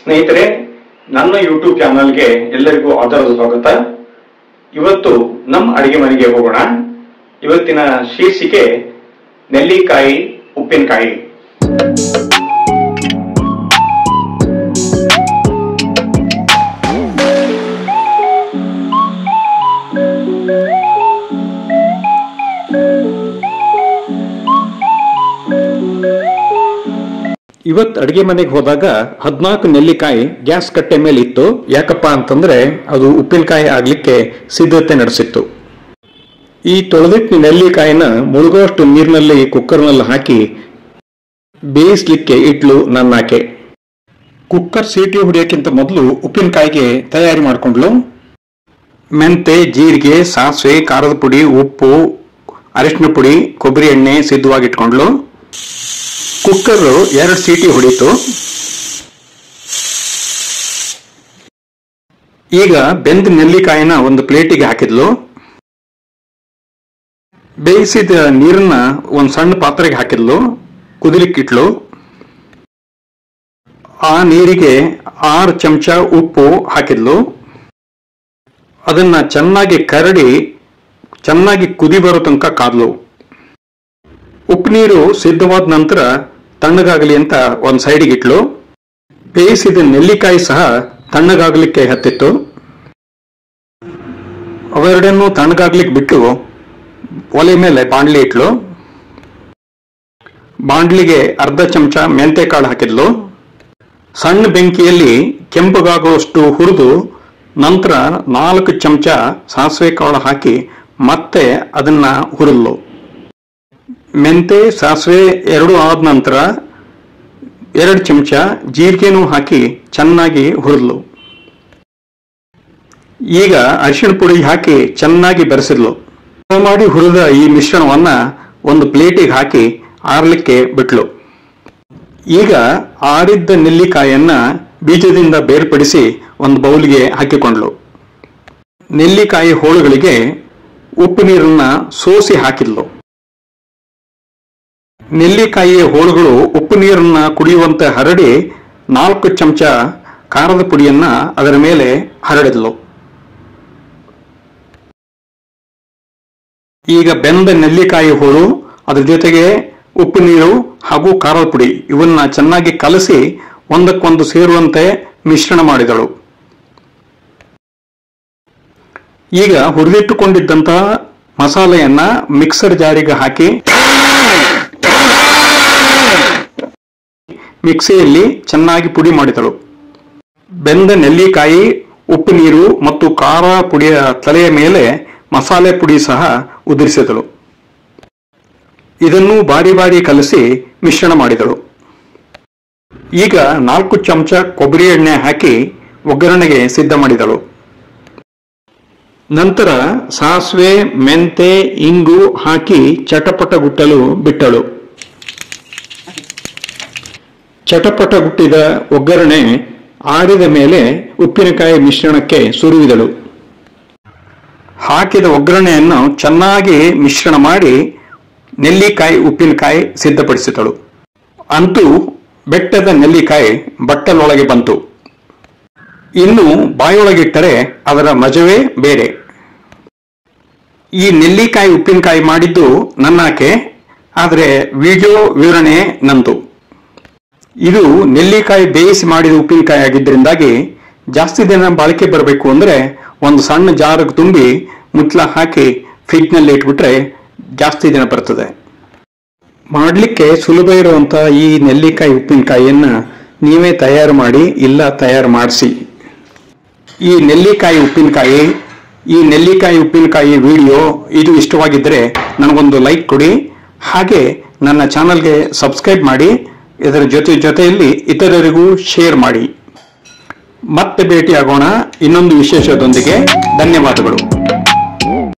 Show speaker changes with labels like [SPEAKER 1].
[SPEAKER 1] ಸ್ನೇಹಿತರೆ, ನನ್ನ ಯೂಟ್ಯೂಬ್ ಚಾನಲ್ಗೆ ಎಲ್ಲರಿಗೂ ಆದರದ ಸ್ವಾಗತ. ಇವತ್ತು ನಮ್ಮ ಅಡಿಗೆ ಮನೆಗೆ ಹೋಗೋಣ. ಇವತ್ತಿನ ಶೀರ್ಷಿಕೆ ನೆಲ್ಲಿಕಾಯಿ ಉಪ್ಪಿನಕಾಯಿ. ಇವತ್ತು ಅಡಿಗೆ ಮನೆಗೆ ಹೋದಾಗ 14 ನೆಲ್ಲಿಕಾಯಿ ಗ್ಯಾಸ್ ಕಟ್ಟೆ ಮೇಲೆ ಇತ್ತು. ಯಾಕಪ್ಪ ಅಂತಂದ್ರೆ ಅದು ಉಪ್ಪಿನಕಾಯಿ ಆಗ್ಲಿಕ್ಕೆ ಸಿದ್ಧತೆ ನಡೆಸಿತ್ತು. ಈ ತೊಳೆದಿಟ್ಟು ನೆಲ್ಲಿಕಾಯಿನ ಮುಳುಗುವಷ್ಟು ನೀರಿನಲ್ಲಿ ಕುಕ್ಕರ್ನಲ್ಲಿ ಹಾಕಿ ಬೇಯಿಸ್ಲಿಕ್ಕೆ ಇಟ್ಲು ನನ್ನಾಕೆ. ಕುಕ್ಕರ್ ಸೀಟಿ ಹೊಡಿಯೋಕ್ಕಿಂತ ಮೊದಲು ಉಪ್ಪಿನಕಾಯಿಗೆ ತಯಾರಿ ಮಾಡಿಕೊಂಡ್ಲು. ಮೆಂತೆ, ಜೀರಿಗೆ, ಸಾಸಿವೆ, ಖಾರದ ಪುಡಿ, ಉಪ್ಪು, ಅರಿಶಿನ ಪುಡಿ, ಕೊಬ್ಬರಿ ಎಣ್ಣೆ ಸಿದ್ಧವಾಗಿಟ್ಕೊಂಡ್ಲು. ಕುಕ್ಕರ್ 2 ಸೀಟಿ ಹೊಡಿತು. ಈಗ ಬೆಂದ ನೆಲ್ಲಿಕಾಯಿನ ಒಂದು ಪ್ಲೇಟಿಗೆ ಹಾಕಿದ್ಲು. ಬೇಯಿಸಿದ ನೀರನ್ನ ಒಂದು ಸಣ್ಣ ಪಾತ್ರೆಗೆ ಹಾಕಿದ್ಲು, ಕುದಿಲಿಕ್ಕಿಟ್ಲು. ಆ ನೀರಿಗೆ 6 ಚಮಚ ಉಪ್ಪು ಹಾಕಿದ್ಲು. ಅದನ್ನ ಚೆನ್ನಾಗಿ ಕರಡಿ ಚೆನ್ನಾಗಿ ಕುದಿ ಬರೋ ತನಕ ಕಾದ್ಲು. ಉಪ್ಪು ನೀರು ಸಿದ್ಧವಾದ ನಂತರ ತಣ್ಣಗಾಗಲಿ ಅಂತ ಒಂದು ಸೈಡಿಗೆ ಇಟ್ಲು. ಬೇಯಿಸಿದ ನೆಲ್ಲಿಕಾಯಿ ಸಹ ತಣ್ಣಗಾಗ್ಲಿಕ್ಕೆ ಹತ್ತಿತ್ತು. ಅವೆರಡನ್ನು ತಣ್ಣಗಾಗ್ಲಿಕ್ಕೆ ಬಿಟ್ಟು ಒಲೆ ಮೇಲೆ ಬಾಂಡ್ಲಿ ಇಟ್ಲು. ಬಾಂಡ್ಲಿಗೆ ಅರ್ಧ ಚಮಚ ಮೆಂತೆ ಕಾಳು ಹಾಕಿದ್ಲು. ಸಣ್ಣ ಬೆಂಕಿಯಲ್ಲಿ ಕೆಂಪಗಾಗುವಷ್ಟು ಹುರಿದು ನಂತರ 4 ಚಮಚ ಸಾಸಿವೆ ಕಾಳು ಹಾಕಿ ಮತ್ತೆ ಅದನ್ನ ಹುರಿದ್ಲು. ಮೆಂತೆ, ಸಾಸಿವೆ 2 ಆದ ನಂತರ 2 ಚಮಚ ಜೀರಿಗೆನೂ ಹಾಕಿ ಚೆನ್ನಾಗಿ ಹುರಿದ್ಲು. ಈಗ ಅರಿಶಿಣ ಪುಡಿ ಹಾಕಿ ಚೆನ್ನಾಗಿ ಬೆರೆಸಿದ್ಲು. ಮಾಡಿ ಹುರಿದ ಈ ಮಿಶ್ರಣವನ್ನ ಒಂದು ಪ್ಲೇಟಿಗೆ ಹಾಕಿ ಆರ್ಲಿಕ್ಕೆ ಬಿಟ್ಲು. ಈಗ ಆರಿದ್ದ ನೆಲ್ಲಿಕಾಯಿಯನ್ನ ಬೀಜದಿಂದ ಬೇರ್ಪಡಿಸಿ ಒಂದು ಬೌಲ್ಗೆ ಹಾಕಿಕೊಂಡ್ಲು. ನೆಲ್ಲಿಕಾಯಿ ಹೋಳುಗಳಿಗೆ ಉಪ್ಪು ನೀರನ್ನ ಸೋಸಿ ಹಾಕಿದ್ಲು. ನೆಲ್ಲಿಕಾಯಿಯ ಹೋಳುಗಳು ಉಪ್ಪು ನೀರನ್ನ ಕುಡಿಯುವಂತೆ ಹರಡಿ 4 ಚಮಚ ಖಾರದ ಪುಡಿಯನ್ನ ಅದರ ಮೇಲೆ ಹರಡಿದ್ಲು. ಈಗ ಬೆಂದ ನೆಲ್ಲಿಕಾಯಿ ಹೋಳು ಅದರ ಜೊತೆಗೆ ಉಪ್ಪು ನೀರು ಹಾಗೂ ಖಾರದ ಪುಡಿ ಇವನ್ನ ಚೆನ್ನಾಗಿ ಕಲಸಿ ಒಂದಕ್ಕೊಂದು ಸೇರುವಂತೆ ಮಿಶ್ರಣ ಮಾಡಿದಳು. ಈಗ ಹುರಿದಿಟ್ಟುಕೊಂಡಿದ್ದಂತಹ ಮಸಾಲೆಯನ್ನ ಮಿಕ್ಸರ್ ಜಾರಿಗೆ ಹಾಕಿ ಮಿಕ್ಸಿಯಲ್ಲಿ ಚೆನ್ನಾಗಿ ಪುಡಿ ಮಾಡಿದಳು. ಬೆಂದ ನೆಲ್ಲಿಕಾಯಿ, ಉಪ್ಪು ನೀರು ಮತ್ತು ಖಾರ ಪುಡಿಯ ತಲೆಯ ಮೇಲೆ ಮಸಾಲೆ ಪುಡಿ ಸಹ ಉದುರಿಸಿದಳು. ಇದನ್ನು ಬಾರಿ ಬಾರಿ ಕಲಸಿ ಮಿಶ್ರಣ ಮಾಡಿದಳು. ಈಗ 4 ಚಮಚ ಕೊಬ್ಬರಿ ಎಣ್ಣೆ ಹಾಕಿ ಒಗ್ಗರಣೆಗೆ ಸಿದ್ಧ ಮಾಡಿದಳು. ನಂತರ ಸಾಸಿವೆ, ಮೆಂತೆ, ಇಂಗು ಹಾಕಿ ಚಟಪಟ ಗುಟ್ಟಲು ಬಿಟ್ಟಳು. ಚಟಪಟ ಗುಟ್ಟಿದ ಒಗ್ಗರಣೆ ಆರಿದ ಮೇಲೆ ಉಪ್ಪಿನಕಾಯಿ ಮಿಶ್ರಣಕ್ಕೆ ಸುರಿವಿದಳು. ಹಾಕಿದ ಒಗ್ಗರಣೆಯನ್ನು ಚೆನ್ನಾಗಿ ಮಿಶ್ರಣ ಮಾಡಿ ನೆಲ್ಲಿಕಾಯಿ ಉಪ್ಪಿನಕಾಯಿ ಸಿದ್ಧಪಡಿಸಿದಳು. ಅಂತೂ ಬೆಟ್ಟದ ನೆಲ್ಲಿಕಾಯಿ ಬಟ್ಟಲೊಳಗೆ ಬಂತು. ಇನ್ನು ಬಾಯೊಳಗಿಟ್ಟರೆ ಅದರ ಮಜವೇ ಬೇರೆ. ಈ ನೆಲ್ಲಿಕಾಯಿ ಉಪ್ಪಿನಕಾಯಿ ಮಾಡಿದ್ದು ನನ್ನಾಕೆ, ಆದರೆ ವಿಡಿಯೋ ವಿವರಣೆ ನಂದು. ಇದು ನೆಲ್ಲಿಕಾಯಿ ಬೇಯಿಸಿ ಮಾಡಿದ ಉಪ್ಪಿನಕಾಯಿ ಆಗಿದ್ದರಿಂದಾಗಿ ಜಾಸ್ತಿ ದಿನ ಬಾಳಿಕೆ ಬರಬೇಕು ಅಂದ್ರೆ ಒಂದು ಸಣ್ಣ ಜಾರಿಗೆ ತುಂಬಿ ಮುಚ್ಚಳ ಹಾಕಿ ಫ್ರಿಡ್ಜ್ನಲ್ಲಿ ಇಟ್ಬಿಟ್ರೆ ಜಾಸ್ತಿ ದಿನ ಬರ್ತದೆ. ಮಾಡಲಿಕ್ಕೆ ಸುಲಭ ಇರುವಂತಹ ಈ ನೆಲ್ಲಿಕಾಯಿ ಉಪ್ಪಿನಕಾಯಿಯನ್ನ ನೀವೇ ತಯಾರು ಮಾಡಿ ಇಲ್ಲ ತಯಾರು ಮಾಡಿಸಿ. ಈ ನೆಲ್ಲಿಕಾಯಿ ಉಪ್ಪಿನಕಾಯಿ ವಿಡಿಯೋ ಇದು ಇಷ್ಟವಾಗಿದ್ದರೆ ನನಗೊಂದು ಲೈಕ್ ಕೊಡಿ. ಹಾಗೆ ನನ್ನ ಚಾನಲ್ಗೆ ಸಬ್ಸ್ಕ್ರೈಬ್ ಮಾಡಿ. ಇದರ ಜೊತೆಯಲ್ಲಿ ಇತರರಿಗೂ ಶೇರ್ ಮಾಡಿ. ಮತ್ತೆ ಭೇಟಿಯಾಗೋಣ ಇನ್ನೊಂದು ವಿಶೇಷದೊಂದಿಗೆ. ಧನ್ಯವಾದಗಳು.